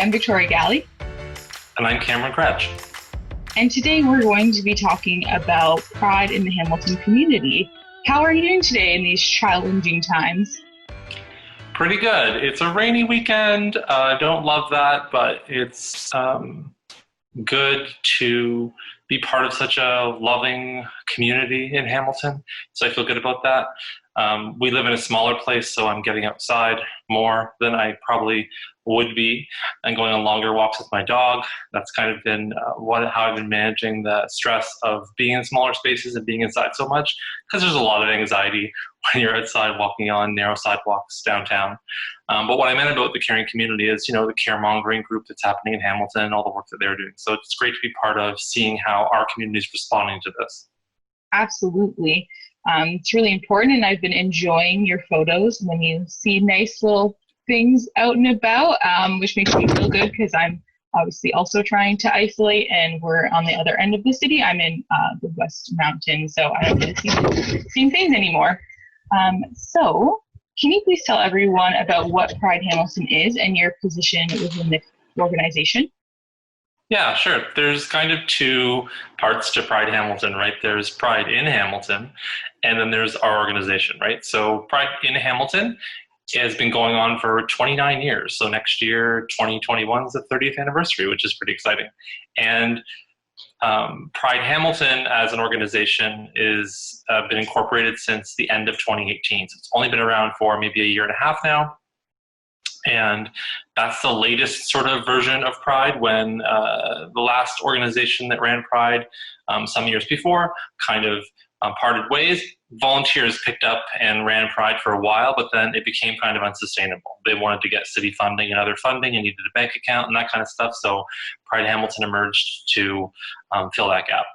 I'm Victoria Galea. And I'm Cameron Kroetsch. And today we're going to be talking about Pride in the Hamilton community. How are you doing today in these challenging times? Pretty good. It's a rainy weekend. I don't love that, but it's good to be part of such a loving community in Hamilton. So I feel good about that. We live in a smaller place, so I'm getting outside more than I probably would be and going on longer walks with my dog. That's kind of been how I've been managing the stress of being in smaller spaces and being inside so much, because there's a lot of anxiety when you're outside walking on narrow sidewalks downtown. But what I meant about the caring community is, the caremongering group that's happening in Hamilton, all the work that they're doing. So it's great to be part of seeing how our community is responding to this. Absolutely. It's really important, and I've been enjoying your photos when you see nice little things out and about, which makes me feel good because I'm obviously also trying to isolate, and we're on the other end of the city. I'm in the West Mountains, so I don't get to see the same things anymore. So can you please tell everyone about what Pride Hamilton is and your position within the organization? Yeah, sure. There's kind of two parts to Pride Hamilton, right? There's Pride in Hamilton, and then there's our organization, right? So Pride in Hamilton has been going on for 29 years. So next year, 2021 is the 30th anniversary, which is pretty exciting. And Pride Hamilton as an organization is been incorporated since the end of 2018. So it's only been around for maybe a year and a half now. And that's the latest sort of version of Pride, when the last organization that ran Pride some years before kind of parted ways. Volunteers picked up and ran Pride for a while, but then it became kind of unsustainable. They wanted to get city funding and other funding and needed a bank account and that kind of stuff. So Pride Hamilton emerged to fill that gap.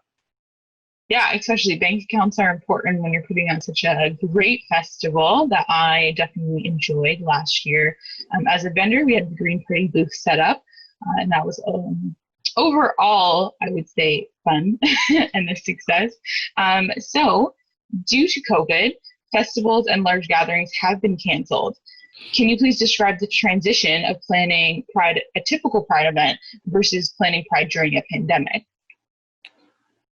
Yeah, especially bank accounts are important when you're putting on such a great festival that I definitely enjoyed last year. As a vendor, we had the Green Party booth set up, and that was overall, I would say, fun and a success. So due to COVID, festivals and large gatherings have been canceled. Can you please describe the transition of planning Pride, a typical Pride event, versus planning Pride during a pandemic?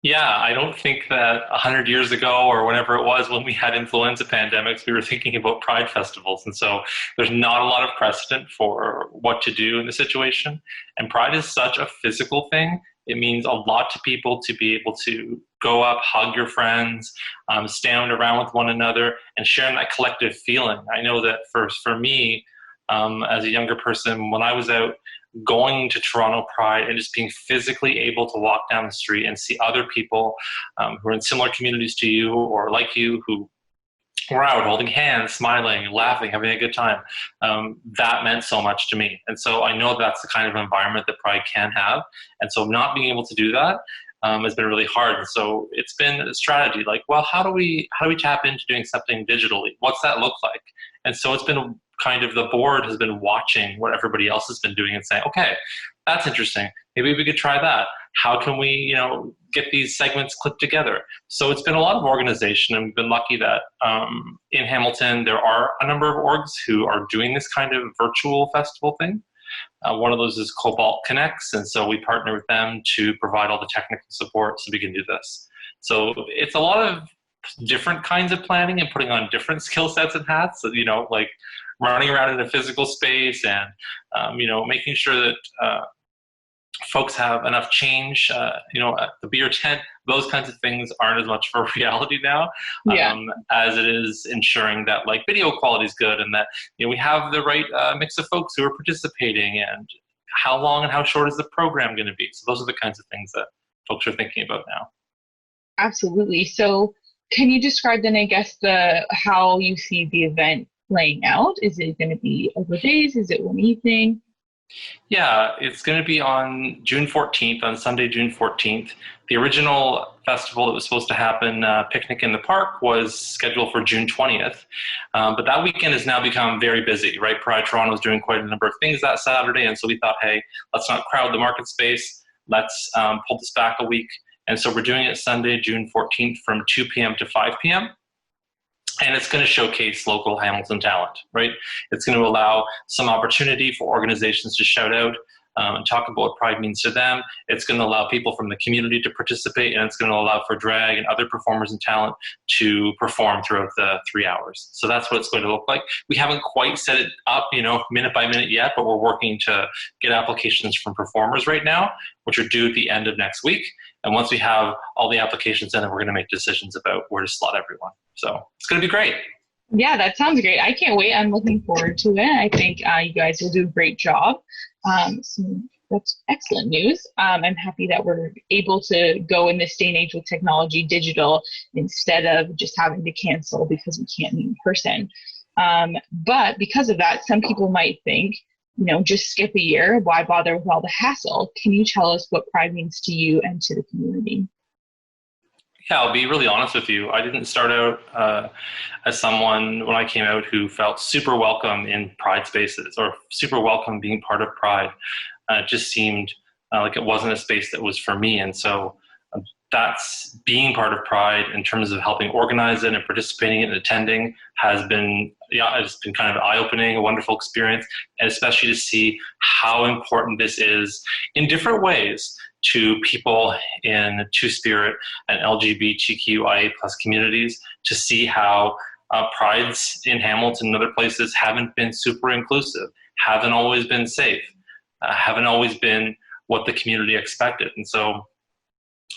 Yeah, I don't think that 100 years ago or whenever it was when we had influenza pandemics, we were thinking about Pride festivals. And so there's not a lot of precedent for what to do in the situation. And Pride is such a physical thing. It means a lot to people to be able to go up, hug your friends, stand around with one another, and share that collective feeling. I know that for me, as a younger person, when I was out going to Toronto Pride and just being physically able to walk down the street and see other people who are in similar communities to you or like you, who were out holding hands, smiling, laughing, having a good time, that meant so much to me. And so I know that's the kind of environment that Pride can have. And so not being able to do that has been really hard. And so it's been a strategy like, well, how do we tap into doing something digitally? What's that look like? And so it's been kind of, the board has been watching what everybody else has been doing and saying, okay, that's interesting. Maybe we could try that. How can we, get these segments clipped together? So it's been a lot of organization, and we've been lucky that in Hamilton, there are a number of orgs who are doing this kind of virtual festival thing. One of those is Cobalt Connects, and so we partner with them to provide all the technical support so we can do this. So it's a lot of different kinds of planning and putting on different skill sets and hats, so, like running around in a physical space and, making sure that folks have enough change, at the beer tent. Those kinds of things aren't as much for reality now, as it is ensuring that video quality is good and that we have the right mix of folks who are participating, and how long and how short is the program going to be. So those are the kinds of things that folks are thinking about now. Absolutely. So can you describe then, I guess, how you see the event playing out? Is it going to be over days? Is it one evening? Yeah, it's going to be on June 14th, on Sunday, June 14th. The original festival that was supposed to happen, Picnic in the Park, was scheduled for June 20th. But that weekend has now become very busy, right? Pride Toronto is doing quite a number of things that Saturday. And so we thought, hey, let's not crowd the market space. Let's pull this back a week. And so we're doing it Sunday, June 14th from 2 p.m. to 5 p.m. And it's going to showcase local Hamilton talent, right? It's going to allow some opportunity for organizations to shout out and talk about what Pride means to them. It's going to allow people from the community to participate, and it's going to allow for drag and other performers and talent to perform throughout the 3 hours. So that's what it's going to look like. We haven't quite set it up, minute by minute yet, but we're working to get applications from performers right now, which are due at the end of next week. And once we have all the applications in, then we're going to make decisions about where to slot everyone. So it's going to be great. Yeah, that sounds great. I can't wait. I'm looking forward to it. I think you guys will do a great job. So that's excellent news. I'm happy that we're able to go in this day and age with technology digital instead of just having to cancel because we can't meet in person. But because of that, some people might think, just skip a year. Why bother with all the hassle? Can you tell us what Pride means to you and to the community? Yeah, I'll be really honest with you. I didn't start out as someone when I came out who felt super welcome in Pride spaces or super welcome being part of Pride. It just seemed like it wasn't a space that was for me. And so that's being part of Pride in terms of helping organize it and participating and attending has been, it's been kind of eye-opening, a wonderful experience, and especially to see how important this is in different ways to people in Two-Spirit and LGBTQIA+ communities, to see how Prides in Hamilton and other places haven't been super inclusive, haven't always been safe, haven't always been what the community expected. And so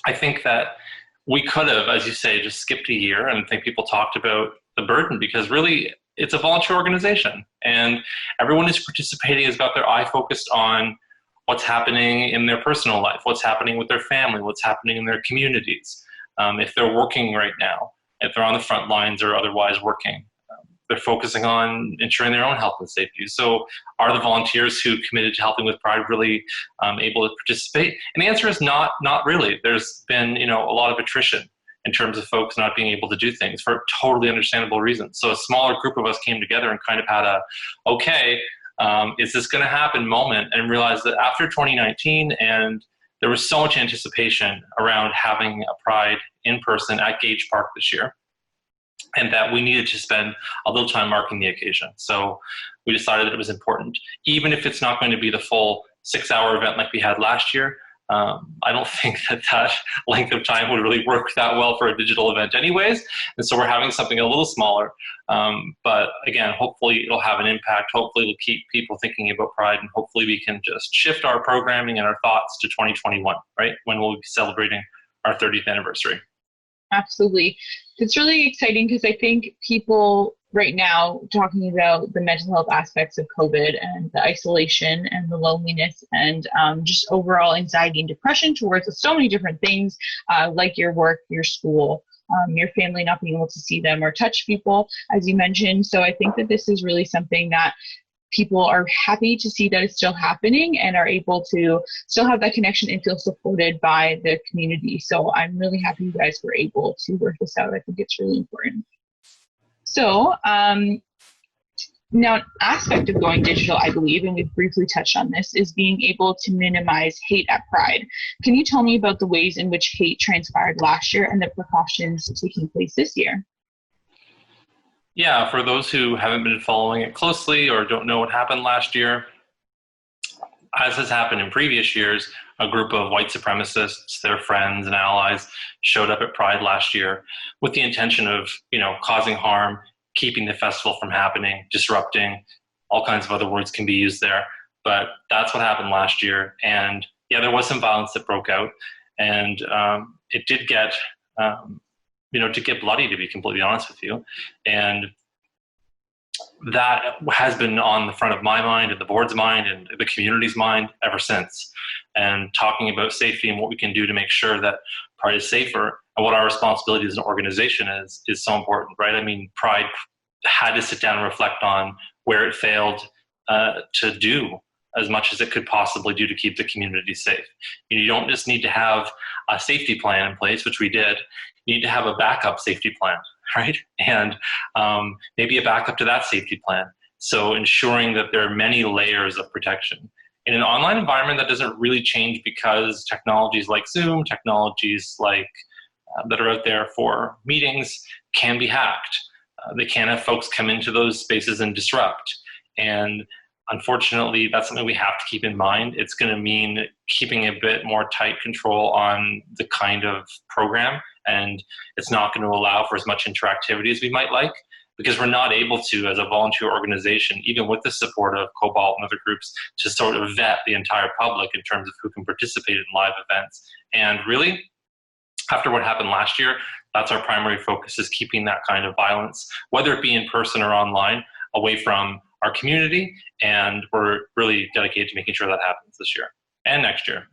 I think that we could have, as you say, just skipped a year, and I think people talked about the burden because really it's a volunteer organization and everyone who's participating has got their eye focused on what's happening in their personal life, what's happening with their family, what's happening in their communities. If they're working right now, if they're on the front lines or otherwise working, they're focusing on ensuring their own health and safety. So are the volunteers who committed to helping with Pride really able to participate? And the answer is not really. There's been a lot of attrition in terms of folks not being able to do things for totally understandable reasons. So a smaller group of us came together and kind of had a, okay, is this going to happen moment, and realized that after 2019, and there was so much anticipation around having a Pride in person at Gage Park this year, and that we needed to spend a little time marking the occasion. So we decided that it was important, even if it's not going to be the full 6-hour event like we had last year. I don't think that length of time would really work that well for a digital event anyways. And so we're having something a little smaller. But again, hopefully it'll have an impact. Hopefully it'll keep people thinking about Pride, and hopefully we can just shift our programming and our thoughts to 2021, right? When we'll be celebrating our 30th anniversary. Absolutely. It's really exciting because I think people right now talking about the mental health aspects of COVID and the isolation and the loneliness and just overall anxiety and depression towards so many different things like your work, your school, your family not being able to see them or touch people, as you mentioned. So I think that this is really something that people are happy to see that it's still happening and are able to still have that connection and feel supported by the community. So I'm really happy you guys were able to work this out. I think it's really important. So now an aspect of going digital, I believe, and we've briefly touched on this, is being able to minimize hate at Pride. Can you tell me about the ways in which hate transpired last year and the precautions taking place this year? Yeah, for those who haven't been following it closely or don't know what happened last year, as has happened in previous years, a group of white supremacists, their friends and allies, showed up at Pride last year with the intention of, causing harm, keeping the festival from happening, disrupting. All kinds of other words can be used there, but that's what happened last year. And yeah, there was some violence that broke out, and it did get to get bloody, to be completely honest with you. And that has been on the front of my mind and the board's mind and the community's mind ever since. And talking about safety and what we can do to make sure that Pride is safer and what our responsibility as an organization is so important, right? I mean, Pride had to sit down and reflect on where it failed to do as much as it could possibly do to keep the community safe. You don't just need to have a safety plan in place, which we did. You need to have a backup safety plan, right? And maybe a backup to that safety plan. So ensuring that there are many layers of protection. In an online environment, that doesn't really change because technologies like Zoom, technologies like that are out there for meetings can be hacked. They can have folks come into those spaces and disrupt. And Unfortunately, that's something we have to keep in mind. It's going to mean keeping a bit more tight control on the kind of program, and it's not going to allow for as much interactivity as we might like, because we're not able to, as a volunteer organization, even with the support of Cobalt and other groups, to sort of vet the entire public in terms of who can participate in live events. And really, after what happened last year, that's our primary focus, is keeping that kind of violence, whether it be in person or online, away from our community. And we're really dedicated to making sure that happens this year and next year.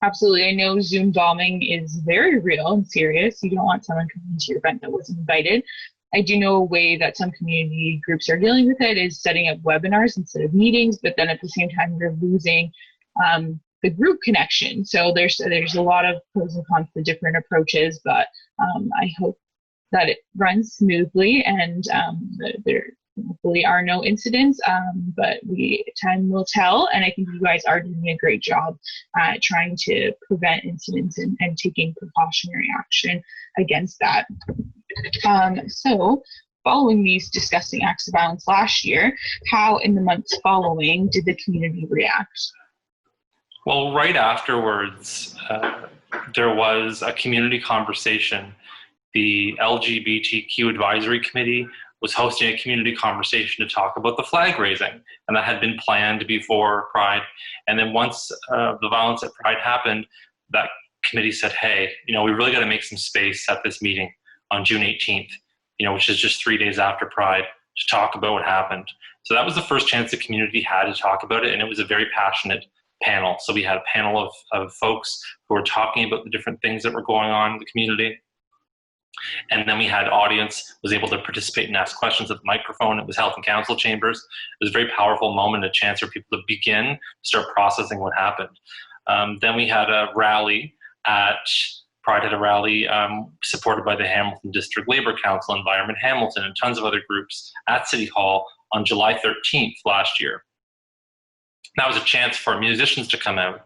Absolutely. I know Zoom bombing is very real and serious. You don't want someone coming to your event that wasn't invited. I do know a way that some community groups are dealing with it is setting up webinars instead of meetings, but then at the same time, you're losing the group connection. So there's a lot of pros and cons to different approaches, but I hope that it runs smoothly and there hopefully are no incidents, but time will tell. And I think you guys are doing a great job at trying to prevent incidents and taking precautionary action against that. So following these disgusting acts of violence last year, how in the months following did the community react? Well, right afterwards, there was a community conversation. The LGBTQ Advisory Committee was hosting a community conversation to talk about the flag raising, and that had been planned before Pride. And then once the violence at Pride happened, that committee said, hey, we really got to make some space at this meeting on June 18th, which is just 3 days after Pride, to talk about what happened. So that was the first chance the community had to talk about it, and it was a very passionate panel. So we had a panel of folks who were talking about the different things that were going on in the community. And then we had audience was able to participate and ask questions at the microphone. It was held in council chambers. It was a very powerful moment, a chance for people to begin to start processing what happened. Then we had a rally Pride had a rally supported by the Hamilton District Labour Council, Environment Hamilton, and tons of other groups at City Hall on July 13th last year. That was a chance for musicians to come out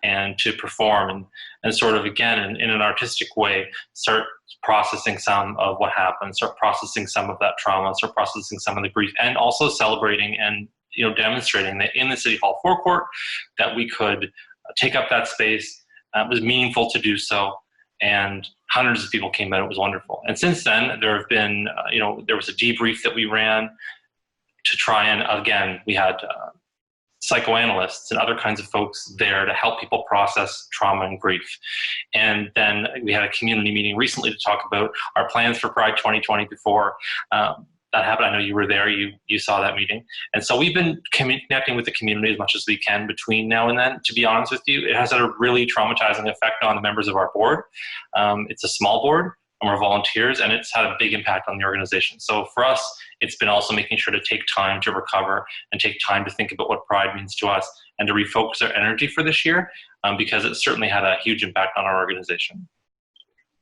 and to perform and sort of, again, in an artistic way, start processing some of what happened, start processing some of that trauma, start processing some of the grief, and also celebrating and demonstrating that in the City Hall forecourt that we could take up that space. It was meaningful to do so, and hundreds of people came out. It was wonderful. And since then, there have been, there was a debrief that we ran to try and, again, we had psychoanalysts and other kinds of folks there to help people process trauma and grief. And then we had a community meeting recently to talk about our plans for Pride 2020 before that happened. I know you were there, you saw that meeting. And so we've been connecting with the community as much as we can between now and then. To be honest with you, it has had a really traumatizing effect on the members of our board. It's a small board, and we're volunteers, and it's had a big impact on the organization. So for us, it's been also making sure to take time to recover and take time to think about what Pride means to us and to refocus our energy for this year, because it certainly had a huge impact on our organization.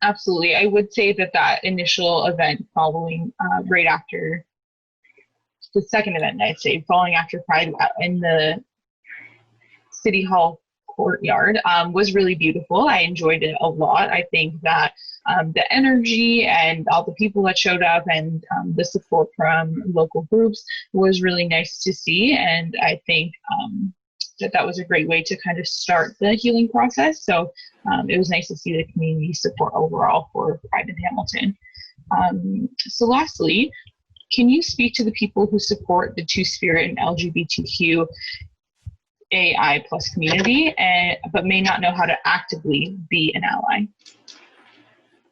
Absolutely. I would say that initial event following, right after the second event, I'd say, following after Pride in the City Hall courtyard was really beautiful. I enjoyed it a lot. I think that the energy and all the people that showed up and the support from local groups was really nice to see. And I think that was a great way to kind of start the healing process. So it was nice to see the community support overall for Pride in Hamilton. So lastly, can you speak to the people who support the Two-Spirit and LGBTQ AI plus community, but may not know how to actively be an ally?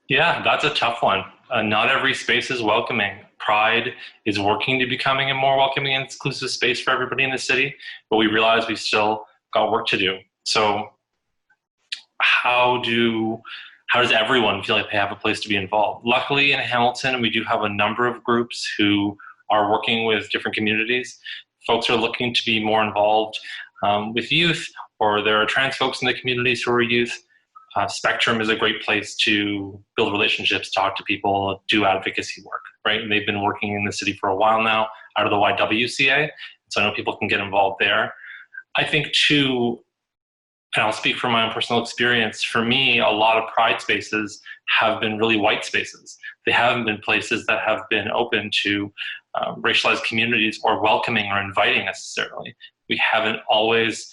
Yeah, that's a tough one. Not every space is welcoming. Pride is working to becoming a more welcoming and inclusive space for everybody in the city, but we realize we still got work to do. So how does everyone feel like they have a place to be involved? Luckily in Hamilton, we do have a number of groups who are working with different communities. Folks are looking to be more involved with youth, or there are trans folks in the communities who are youth. Spectrum is a great place to build relationships, talk to people, do advocacy work, right? And they've been working in the city for a while now out of the YWCA, so I know people can get involved there. I think too, and I'll speak from my own personal experience. For me, a lot of pride spaces have been really white spaces. They haven't been places that have been open to racialized communities or welcoming or inviting necessarily. We haven't always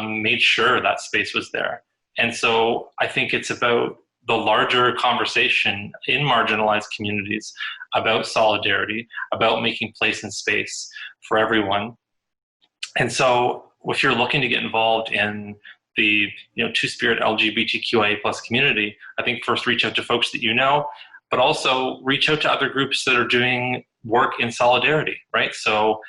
made sure that space was there. And so I think it's about the larger conversation in marginalized communities about solidarity, about making place and space for everyone. And so if you're looking to get involved in the Two-Spirit LGBTQIA plus community, I think first reach out to folks that you know, but also reach out to other groups that are doing work in solidarity, right? So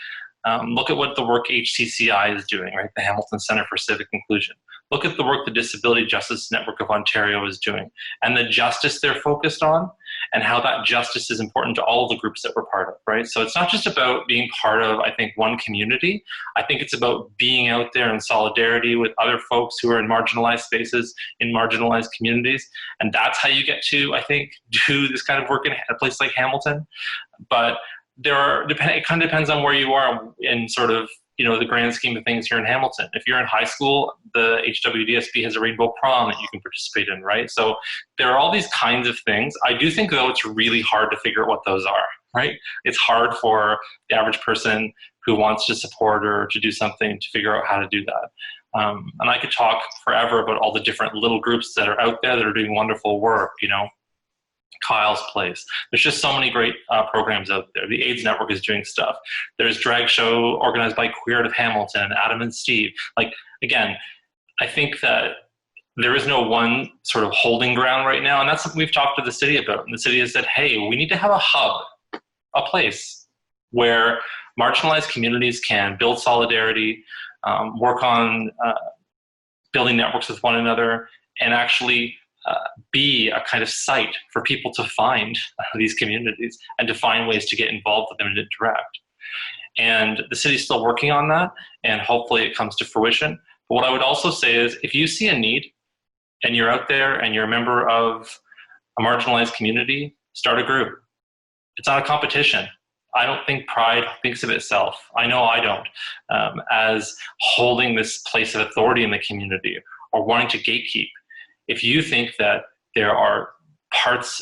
look at what the work HCCI is doing, right? The Hamilton Center for Civic Inclusion. Look at the work the Disability Justice Network of Ontario is doing and the justice they're focused on and how that justice is important to all of the groups that we're part of, right? So it's not just about being part of, I think, one community. I think it's about being out there in solidarity with other folks who are in marginalized spaces, in marginalized communities. And that's how you get to, I think, do this kind of work in a place like Hamilton. But it kind of depends on where you are in sort of, the grand scheme of things here in Hamilton. If you're in high school, the HWDSB has a rainbow prom that you can participate in, right? So there are all these kinds of things. I do think, though, it's really hard to figure out what those are, right? It's hard for the average person who wants to support or to do something to figure out how to do that. And I could talk forever about all the different little groups that are out there that are doing wonderful work, Kyle's Place. There's just so many great programs out there. The AIDS Network is doing stuff. There's drag show organized by Queer Out of Hamilton and Adam and Steve. Again, I think that there is no one sort of holding ground right now, and that's something we've talked to the city about. And the city has said, hey, we need to have a hub, a place where marginalized communities can build solidarity, work on building networks with one another, and actually be a kind of site for people to find these communities and to find ways to get involved with them and interact. And the city's still working on that, and hopefully it comes to fruition. But what I would also say is, if you see a need and you're out there and you're a member of a marginalized community, start a group. It's not a competition. I don't think Pride thinks of itself, I know I don't, as holding this place of authority in the community or wanting to gatekeep. If you think that there are parts,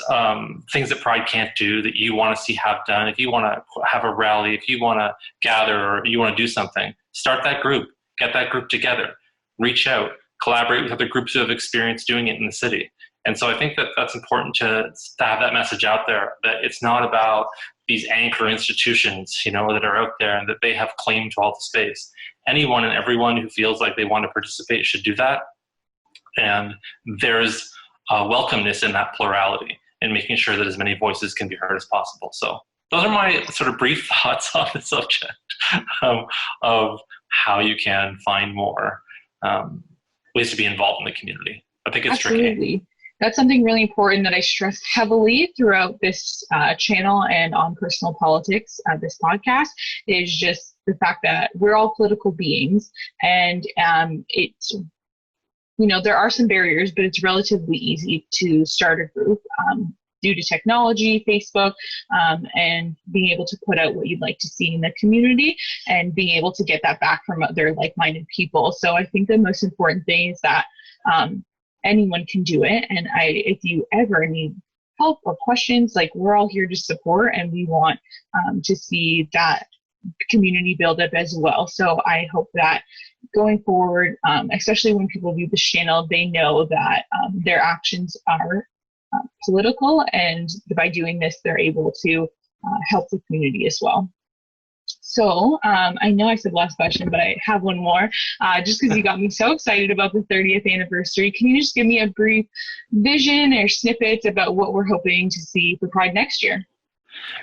things that Pride can't do that you want to see have done, if you want to have a rally, if you want to gather or you want to do something, start that group, get that group together, reach out, collaborate with other groups who have experience doing it in the city. And so I think that that's important to have that message out there, that it's not about these anchor institutions, that are out there and that they have claim to all the space. Anyone and everyone who feels like they want to participate should do that. And there's a welcomeness in that plurality and making sure that as many voices can be heard as possible. So those are my sort of brief thoughts on the subject of how you can find more ways to be involved in the community. I think it's Absolutely. tricky. That's something really important that I stress heavily throughout this channel and on Personal Politics, this podcast, is just the fact that we're all political beings, and it's there are some barriers, but it's relatively easy to start a group due to technology, Facebook, and being able to put out what you'd like to see in the community and being able to get that back from other like-minded people. So I think the most important thing is that anyone can do it. And if you ever need help or questions, we're all here to support, and we want to see that community build up as well. So I hope that going forward, especially when people view this channel, they know that their actions are political, and by doing this, they're able to help the community as well. So I know I said last question, but I have one more. Just because you got me so excited about the 30th anniversary, can you just give me a brief vision or snippets about what we're hoping to see for Pride next year?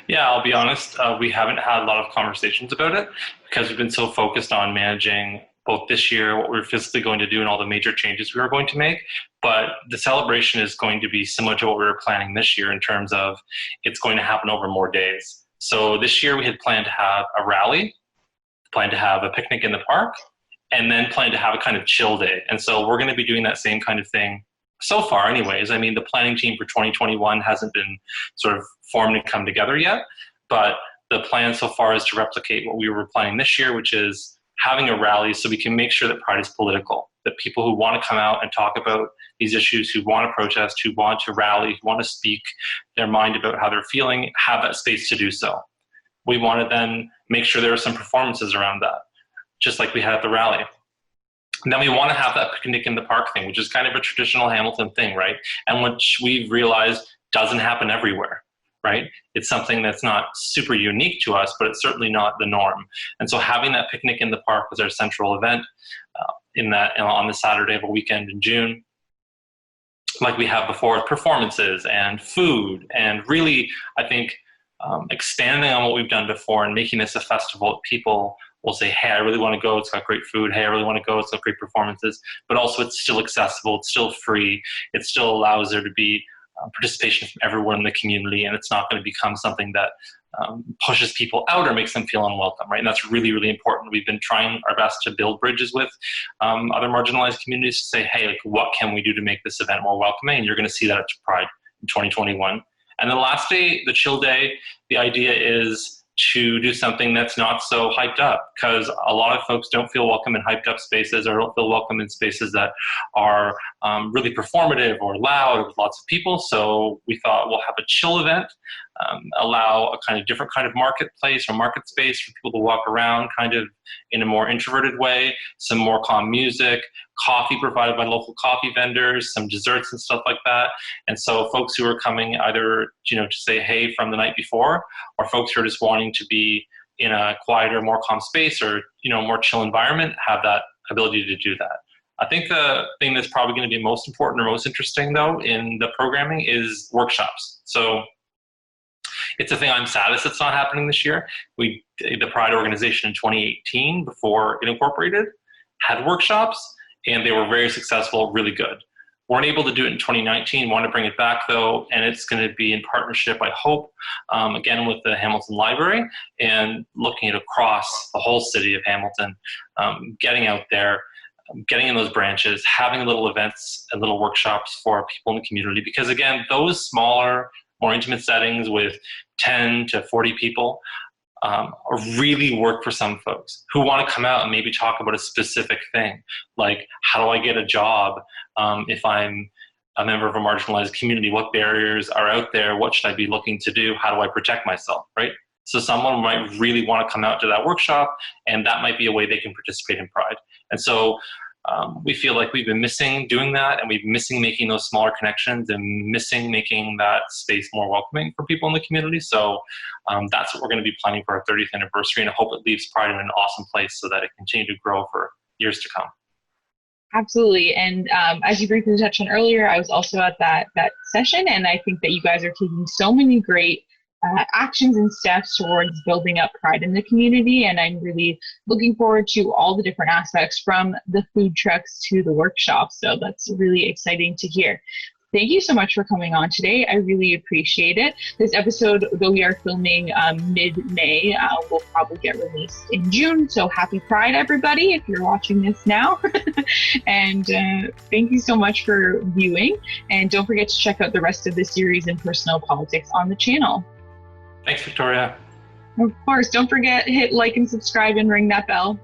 Yeah, I'll be honest, we haven't had a lot of conversations about it because we've been so focused on managing both this year, what we're physically going to do, and all the major changes we are going to make. But the celebration is going to be similar to what we were planning this year in terms of it's going to happen over more days. So this year we had planned to have a rally, planned to have a picnic in the park, and then planned to have a kind of chill day. And so we're going to be doing that same kind of thing so far anyways. I mean, the planning team for 2021 hasn't been sort of formed and come together yet, but the plan so far is to replicate what we were planning this year, which is having a rally so we can make sure that Pride is political. that people who want to come out and talk about these issues, who want to protest, who want to rally, who want to speak their mind about how they're feeling, have that space to do so. We want to then make sure there are some performances around that, just like we had at the rally. And then we want to have that picnic in the park thing, which is kind of a traditional Hamilton thing, right? And which we've realized doesn't happen everywhere, right? It's something that's not super unique to us, but it's certainly not the norm. And so having that picnic in the park was our central event on the Saturday of a weekend in June, like we have before, with performances and food, and really, I think, expanding on what we've done before and making this a festival that people will say, hey, I really want to go, it's got great food, hey, I really want to go, it's got great performances, but also it's still accessible, it's still free, it still allows there to be participation from everyone in the community, and it's not going to become something that pushes people out or makes them feel unwelcome, right? And that's really, really important. We've been trying our best to build bridges with other marginalized communities to say, hey, like, what can we do to make this event more welcoming? And you're going to see that at Pride in 2021. And the last day, the chill day, the idea is to do something that's not so hyped up, because a lot of folks don't feel welcome in hyped up spaces, or don't feel welcome in spaces that are really performative or loud with lots of people. So we thought we'll have a chill event, allow a kind of different kind of marketplace or market space for people to walk around kind of in a more introverted way, some more calm music, coffee provided by local coffee vendors, some desserts and stuff like that. And so folks who are coming either, to say hey from the night before, or folks who are just wanting to be in a quieter, more calm space, or, more chill environment, have that ability to do that. I think the thing that's probably going to be most important or most interesting, though, in the programming is workshops. So it's a thing I'm saddest it's not happening this year. The Pride organization in 2018, before it incorporated, had workshops, and they were very successful, really good. Weren't able to do it in 2019, want to bring it back though, and it's going to be in partnership, I hope, again with the Hamilton Library, and looking at across the whole city of Hamilton, getting out there, getting in those branches, having little events and little workshops for people in the community, because again, those smaller, more intimate settings with 10 to 40 people really work for some folks who want to come out and maybe talk about a specific thing, like how do I get a job if I'm a member of a marginalized community? What barriers are out there? What should I be looking to do? How do I protect myself, right? So someone might really want to come out to that workshop, and that might be a way they can participate in Pride. And so we feel like we've been missing doing that, and we've been missing making those smaller connections and missing making that space more welcoming for people in the community. So that's what we're going to be planning for our 30th anniversary, and I hope it leaves Pride in an awesome place so that it continue to grow for years to come. Absolutely. And as you briefly touched on earlier, I was also at that session, and I think that you guys are taking so many great actions and steps towards building up Pride in the community, and I'm really looking forward to all the different aspects, from the food trucks to the workshops. So that's really exciting to hear. Thank you so much for coming on today. I really appreciate it. This episode, though we are filming mid-May, will probably get released in June. So happy Pride, everybody, if you're watching this now. And thank you so much for viewing. And don't forget to check out the rest of the series in Personal Politics on the channel. Thanks, Victoria. Of course, don't forget, hit like and subscribe and ring that bell.